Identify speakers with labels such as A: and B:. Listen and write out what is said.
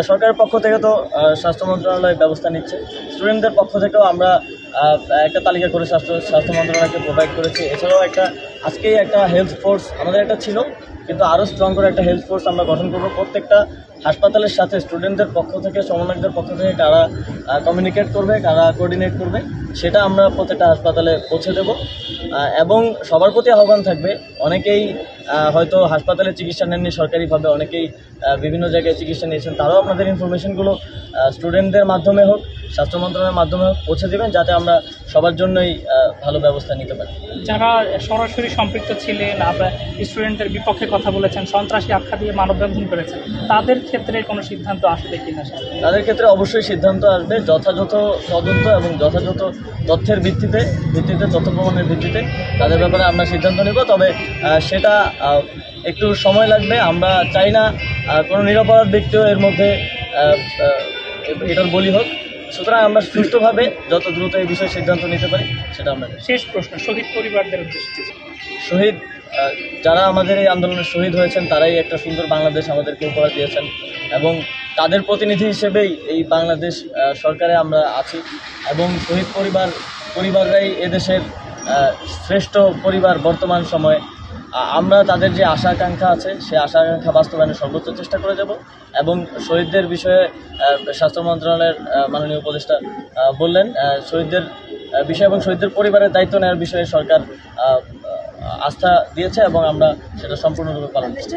A: সরকারের পক্ষ থেকে তো স্বাস্থ্য মন্ত্রণালয় ব্যবস্থা নিচ্ছে, স্টুডেন্টদের পক্ষ থেকেও আমরা একটা তালিকা করে স্বাস্থ্য মন্ত্রণালয়কে প্রোভাইড করেছি। এছাড়াও আজকেই একটা হেলথ ফোর্স আমাদের ছিল, কিন্তু আরও স্ট্রং করে একটা হেলথ ফোর্স আমরা গঠন করব। প্রত্যেকটা হাসপাতালের সাথে স্টুডেন্টদের পক্ষ থেকে, সমন্বয়কদের পক্ষ থেকে কারা কমিউনিকেট করবে, কারা কোঅর্ডিনেট করবে, সেটা আমরা প্রত্যেকটা হাসপাতালে পৌঁছে দেব। এবং সবার প্রতি আহ্বান থাকবে, অনেকেই হয়তো হাসপাতালে চিকিৎসা নেননি সরকারিভাবে, অনেকেই বিভিন্ন জায়গায় চিকিৎসা নিয়েছেন, তারাও আপনাদের ইনফরমেশনগুলো স্টুডেন্টদের মাধ্যমে হোক, স্বাস্থ্য মন্ত্রণালয়ের মাধ্যমে হোক পৌঁছে দেবেন, যাতে আমরা সবার জন্যই ভালো ব্যবস্থা নিতে পারি।
B: যারা সরাসরি সম্পৃক্ত ছিলেন, আপনার স্টুডেন্টদের বিপক্ষে কথা বলেছেন, সন্ত্রাসী আখ্যা দিয়ে মানববন্ধন করেছেন, তাদের ক্ষেত্রে কোনো সিদ্ধান্ত আসবে কিনা?
A: তাদের ক্ষেত্রে অবশ্যই সিদ্ধান্ত আসবে, যথাযথ তদন্ত এবং যথাযথ তথ্যের ভিত্তিতে তথ্য প্রমাণের ভিত্তিতে তাদের ব্যাপারে আমরা সিদ্ধান্ত নেব। তবে সেটা একটু সময় লাগবে। আমরা চাই না কোনো নিরপরাধ ব্যক্তিও এর মধ্যে এটার বলি হোক। সুতরাং আমরা সুষ্ঠুভাবে যত দ্রুত এই বিষয়ে সিদ্ধান্ত নিতে পারি সেটা আমরা।
B: শেষ প্রশ্ন, শহীদ পরিবারদের উদ্দেশ্যে।
A: শহীদ যারা আমাদের এই আন্দোলনে শহীদ হয়েছেন, তারাই একটা সুন্দর বাংলাদেশ আমাদেরকে উপহার দিয়েছেন, এবং তাদের প্রতিনিধি হিসেবেই এই বাংলাদেশ সরকারে আমরা আছি। এবং শহীদ পরিবাররাই এদেশের শ্রেষ্ঠ পরিবার বর্তমান সময়ে। আমরা তাদের যে আশা আকাঙ্ক্ষা আছে, সেই আশা আকাঙ্ক্ষা বাস্তবায়নের সর্বোচ্চ চেষ্টা করে যাব। এবং শহীদদের বিষয়ে স্বাস্থ্য মন্ত্রণালয়ের মাননীয় উপদেষ্টা বললেন, শহীদদের বিষয় এবং শহীদদের পরিবারের দায়িত্ব নেওয়ার বিষয়ে সরকার আস্থা দিয়েছে, এবং আমরা সেটা সম্পূর্ণরূপে পালন করছি।